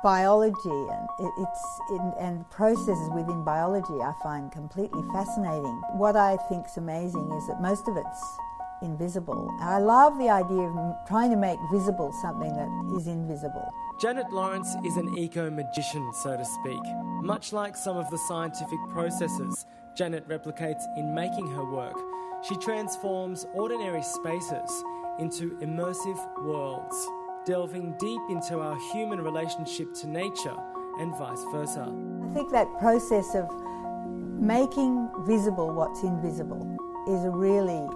biology and processes within biology I find completely fascinating. What I think is amazing is that most of it's invisible. I love the idea of trying to make visible something that is invisible. Janet Laurence is an eco-magician, so to speak. Much like some of the scientific processes Janet replicates in making her work, she transforms ordinary spaces into immersive worlds, delving deep into our human relationship to nature and vice versa. I think that process of making visible what's invisible is a really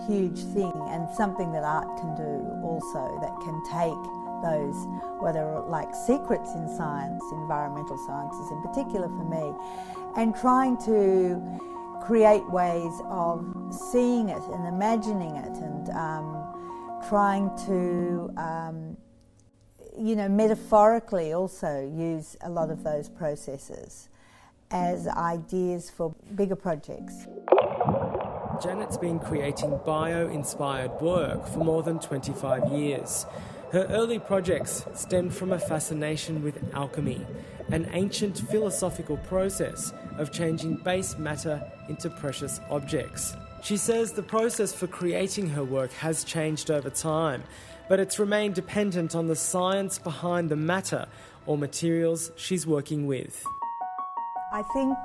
huge thing, and something that art can do also, that can take those, whether like secrets in science, environmental sciences in particular for me, and trying to create ways of seeing it and imagining it, and trying to metaphorically also use a lot of those processes as ideas for bigger projects. Janet's been creating bio-inspired work for more than 25 years. Her early projects stemmed from a fascination with alchemy, an ancient philosophical process of changing base matter into precious objects. She says the process for creating her work has changed over time, but it's remained dependent on the science behind the matter or materials she's working with. I think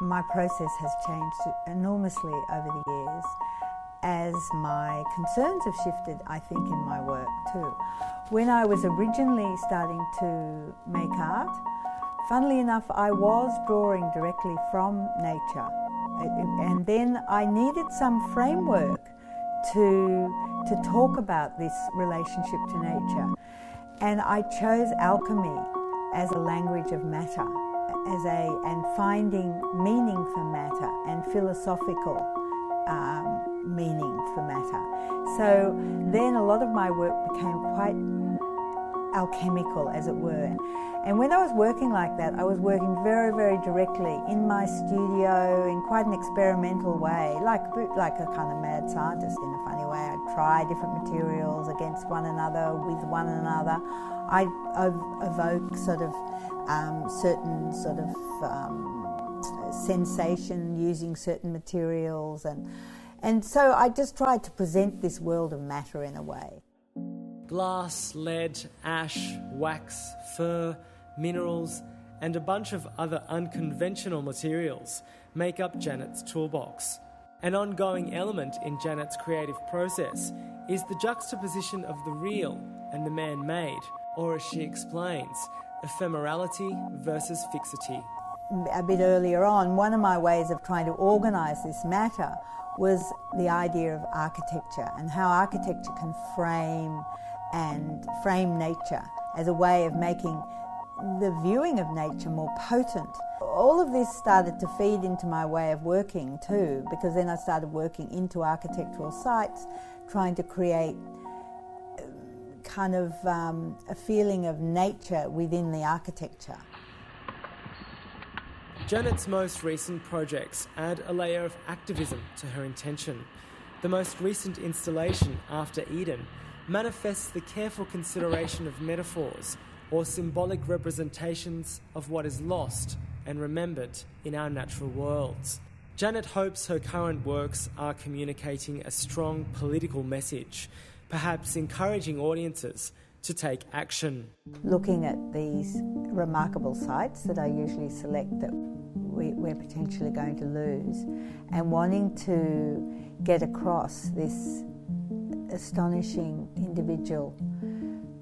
my process has changed enormously over the years as my concerns have shifted, I think, in my work too. When I was originally starting to make art, funnily enough, I was drawing directly from nature. And then I needed some framework to talk about this relationship to nature. And I chose alchemy as a language of matter, and finding meaning for matter and philosophical meaning for matter. So then a lot of my work became quite alchemical, as it were. And when I was working like that, I was working very, very directly in my studio in quite an experimental way, like a kind of mad scientist in a funny way. I'd try different materials against one another, with one another. I'd evoke sort of certain sort of sensation using certain materials, and so I just tried to present this world of matter in a way. Glass, lead, ash, wax, fur, minerals, and a bunch of other unconventional materials make up Janet's toolbox. An ongoing element in Janet's creative process is the juxtaposition of the real and the man-made, or as she explains, ephemerality versus fixity. A bit earlier on, one of my ways of trying to organise this matter was the idea of architecture, and how architecture can frame nature as a way of making the viewing of nature more potent. All of this started to feed into my way of working too, because then I started working into architectural sites, trying to create kind of a feeling of nature within the architecture. Janet's most recent projects add a layer of activism to her intention. The most recent installation, After Eden, manifests the careful consideration of metaphors or symbolic representations of what is lost and remembered in our natural worlds. Janet hopes her current works are communicating a strong political message, perhaps encouraging audiences to take action. Looking at these remarkable sites that I usually select that we're potentially going to lose, and wanting to get across this astonishing individual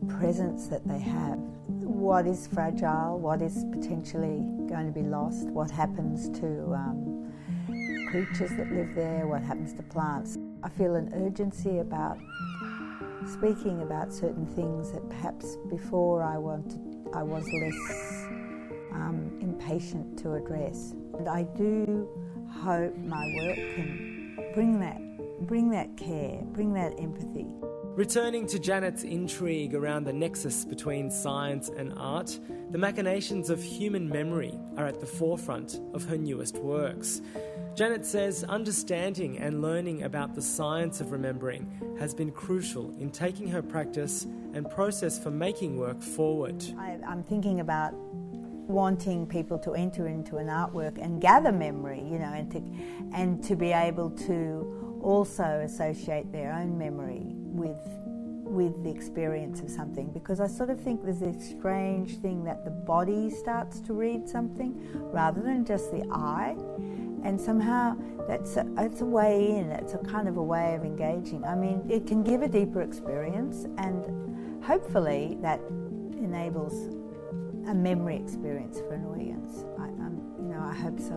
presence that they have. What is fragile, what is potentially going to be lost, what happens to creatures that live there, what happens to plants. I feel an urgency about speaking about certain things that perhaps before I was less impatient to address. And I do hope my work can bring that care, bring that empathy. Returning to Janet's intrigue around the nexus between science and art, the machinations of human memory are at the forefront of her newest works. Janet says understanding and learning about the science of remembering has been crucial in taking her practice and process for making work forward. I'm thinking about wanting people to enter into an artwork and gather memory, you know, and to be able to also associate their own memory with the experience of something, because I sort of think there's this strange thing that the body starts to read something rather than just the eye, and somehow it's a way in, it's a kind of a way of engaging. I mean, it can give a deeper experience, and hopefully that enables a memory experience for an audience. I hope so.